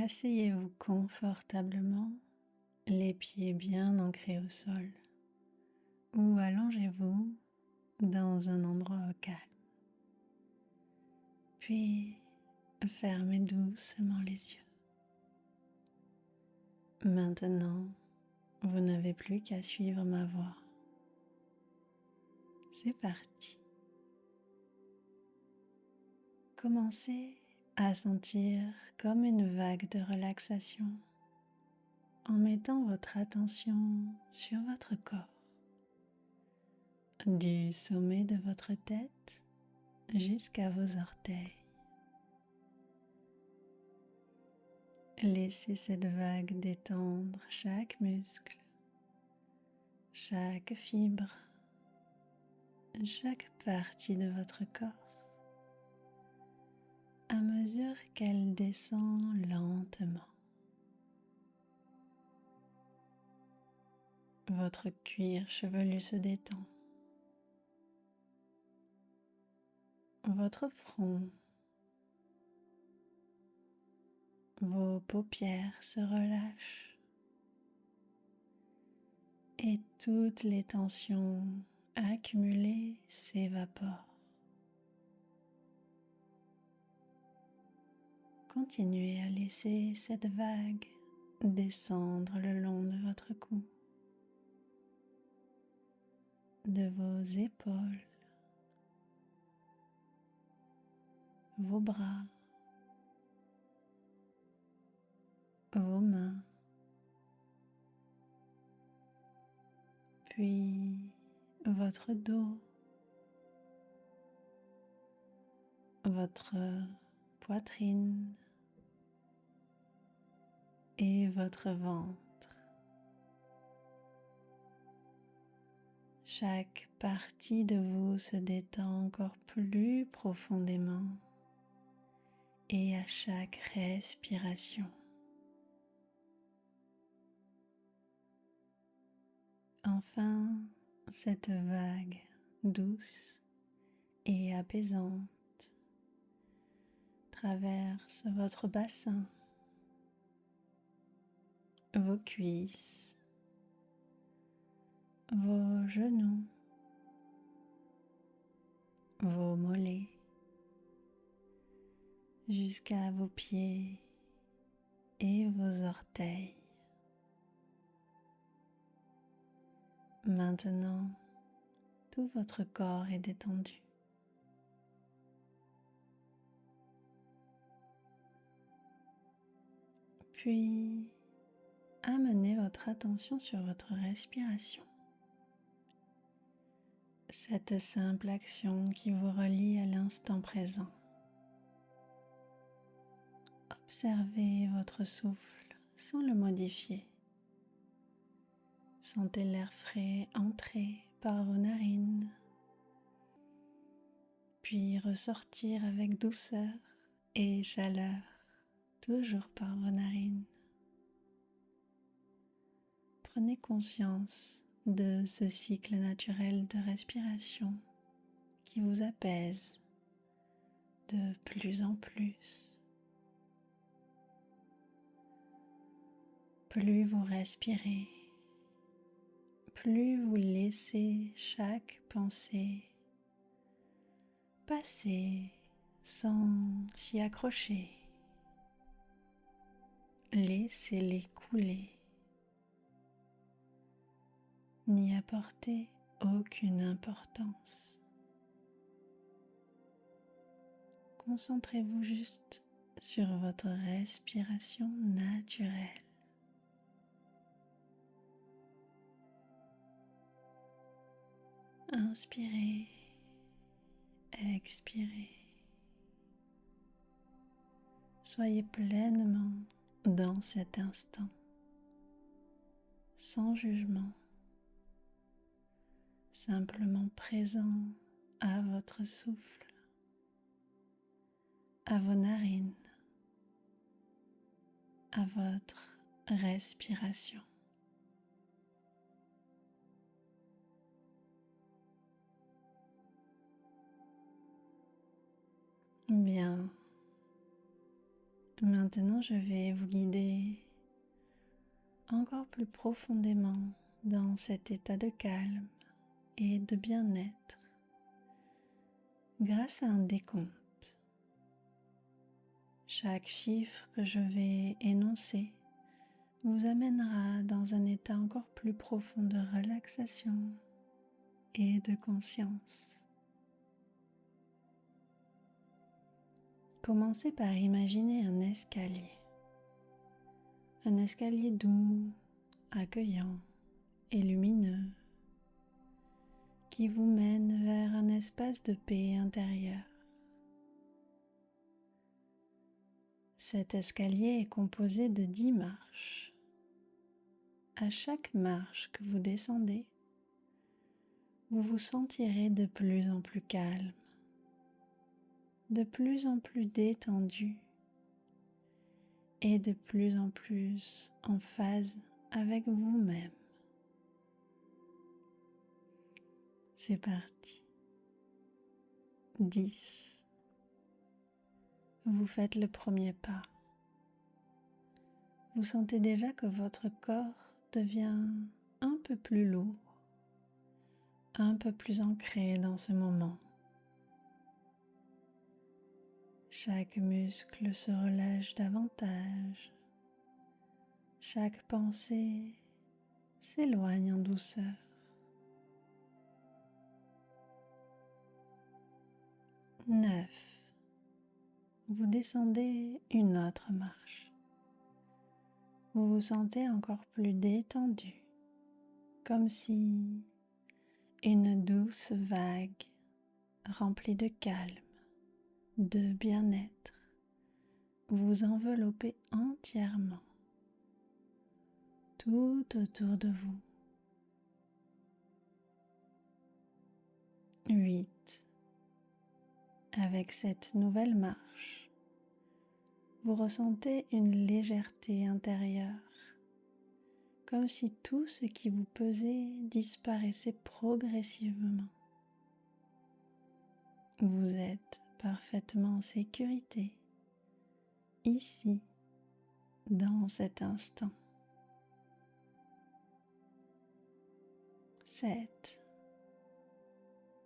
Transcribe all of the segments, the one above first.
Asseyez-vous confortablement, les pieds bien ancrés au sol, ou allongez-vous dans un endroit au calme. Puis fermez doucement les yeux. Maintenant, vous n'avez plus qu'à suivre ma voix. C'est parti. Commencez à sentir comme une vague de relaxation en mettant votre attention sur votre corps, du sommet de votre tête jusqu'à vos orteils. Laissez cette vague détendre chaque muscle, chaque fibre, chaque partie de votre corps à mesure qu'elle descend lentement. Votre cuir chevelu se détend. Votre front, vos paupières se relâchent et toutes les tensions accumulées s'évaporent. Continuez à laisser cette vague descendre le long de votre cou, de vos épaules, vos bras, vos mains, puis votre dos, votre poitrine et votre ventre. Chaque partie de vous se détend encore plus profondément et à chaque respiration. Enfin, cette vague douce et apaisante traverse votre bassin, vos cuisses, vos genoux, vos mollets, jusqu'à vos pieds et vos orteils. Maintenant, tout votre corps est détendu. Puis, amenez votre attention sur votre respiration. Cette simple action qui vous relie à l'instant présent. Observez votre souffle sans le modifier. Sentez l'air frais entrer par vos narines, puis ressortir avec douceur et chaleur, toujours par vos narines. Prenez conscience de ce cycle naturel de respiration qui vous apaise de plus en plus. Plus vous respirez, plus vous laissez chaque pensée passer sans s'y accrocher. Laissez-les couler. N'y apportez aucune importance. Concentrez-vous juste sur votre respiration naturelle. Inspirez, expirez. Soyez pleinement dans cet instant, sans jugement, simplement présent à votre souffle, à vos narines, à votre respiration. Bien, Maintenant, je vais vous guider encore plus profondément dans cet état de calme et de bien-être grâce à un décompte. Chaque chiffre que je vais énoncer vous amènera dans un état encore plus profond de relaxation et de conscience. Commencez par imaginer un escalier doux, accueillant et lumineux qui vous mène vers un espace de paix intérieure. Cet escalier est composé de 10 marches. À chaque marche que vous descendez, vous vous sentirez de plus en plus calme, de plus en plus détendu et de plus en plus en phase avec vous-même. C'est parti. 10. Vous faites le premier pas. Vous sentez déjà que votre corps devient un peu plus lourd, un peu plus ancré dans ce moment. Chaque muscle se relâche davantage. Chaque pensée s'éloigne en douceur. 9. Vous descendez une autre marche. Vous vous sentez encore plus détendu, comme si une douce vague remplie de calme, de bien-être, vous enveloppez entièrement, tout autour de vous. 8. Avec cette nouvelle marche, vous ressentez une légèreté intérieure, comme si tout ce qui vous pesait disparaissait progressivement. Vous êtes parfaitement en sécurité, ici, dans cet instant. 7.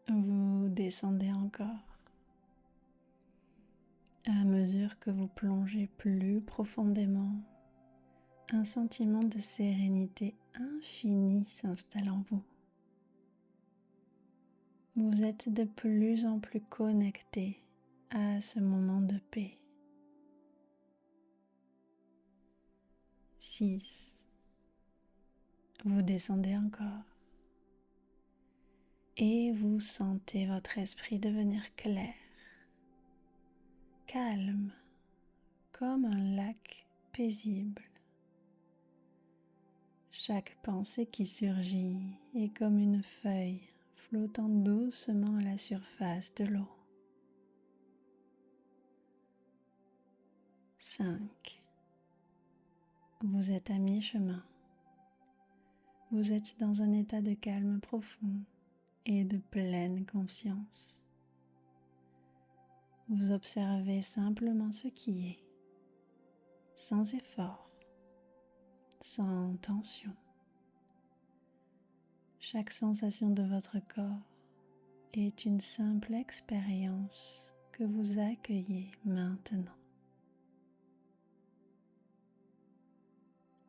Vous descendez encore. À mesure que vous plongez plus profondément, un sentiment de sérénité infinie s'installe en vous. Vous êtes de plus en plus connecté à ce moment de paix. 6. Vous descendez encore et vous sentez votre esprit devenir clair, calme, comme un lac paisible. Chaque pensée qui surgit est comme une feuille flottant doucement à la surface de l'eau. 5. Vous êtes à mi-chemin. Vous êtes dans un état de calme profond et de pleine conscience. Vous observez simplement ce qui est, sans effort, sans tension. Chaque sensation de votre corps est une simple expérience que vous accueillez maintenant.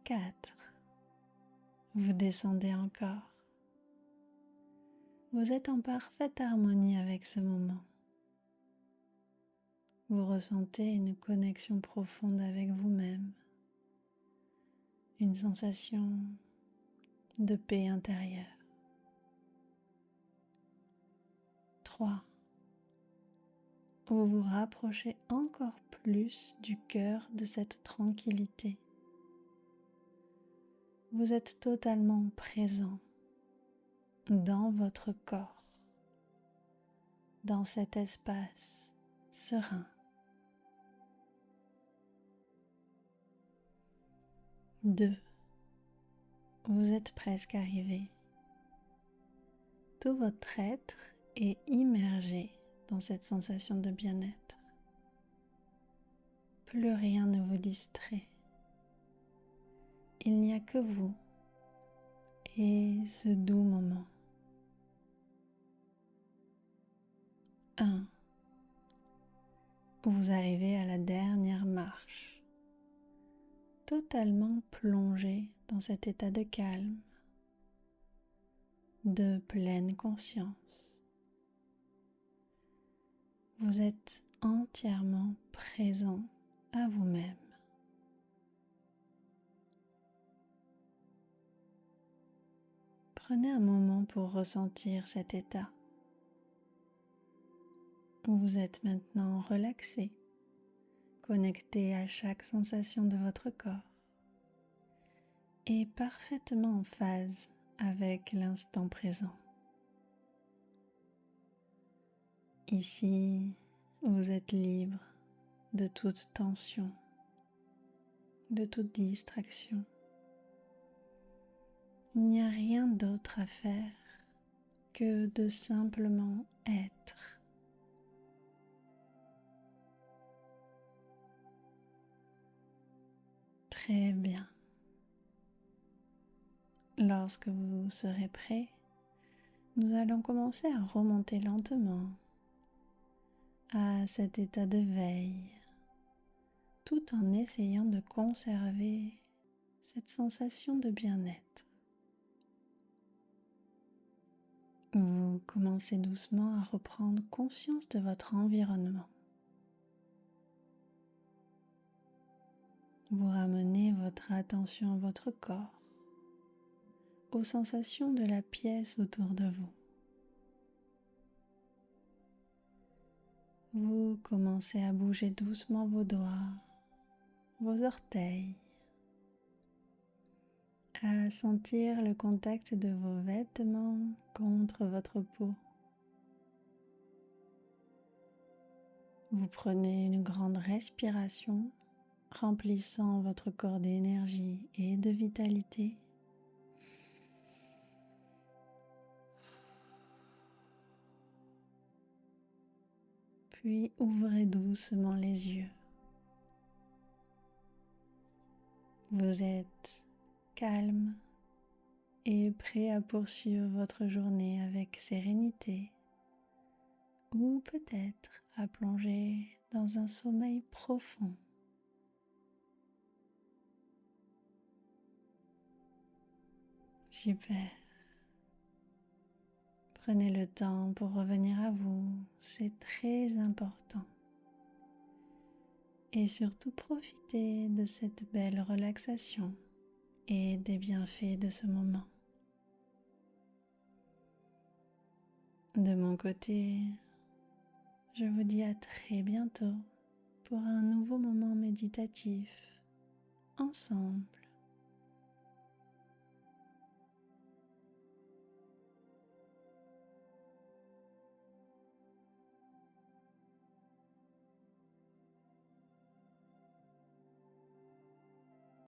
4. Vous descendez encore. Vous êtes en parfaite harmonie avec ce moment. Vous ressentez une connexion profonde avec vous-même, une sensation de paix intérieure. 3. Vous vous rapprochez encore plus du cœur de cette tranquillité. Vous êtes totalement présent dans votre corps, dans cet espace serein. 2. Vous êtes presque arrivé. Tout votre être est immergé dans cette sensation de bien-être. plus rien ne vous distrait. Il n'y a que vous et ce doux moment. 1. Vous arrivez à la dernière marche, totalement plongé dans cet état de calme, de pleine conscience. Vous êtes entièrement présent à vous-même. Prenez un moment pour ressentir cet état. Vous êtes maintenant relaxé, connecté à chaque sensation de votre corps et parfaitement en phase avec l'instant présent. Ici, vous êtes libre de toute tension, de toute distraction. Il n'y a rien d'autre à faire que de simplement être. Très bien. Lorsque vous serez prêt, nous allons commencer à remonter lentement à cet état de veille, tout en essayant de conserver cette sensation de bien-être. Vous commencez doucement à reprendre conscience de votre environnement. Vous ramenez votre attention à votre corps, aux sensations de la pièce autour de vous. Vous commencez à bouger doucement vos doigts, vos orteils, à sentir le contact de vos vêtements contre votre peau. Vous prenez une grande respiration, remplissant votre corps d'énergie et de vitalité. Puis ouvrez doucement les yeux. Vous êtes calme et prêt à poursuivre votre journée avec sérénité ou peut-être à plonger dans un sommeil profond. Super. Prenez le temps pour revenir à vous, c'est très important. Et surtout profitez de cette belle relaxation et des bienfaits de ce moment. De mon côté, je vous dis à très bientôt pour un nouveau moment méditatif ensemble.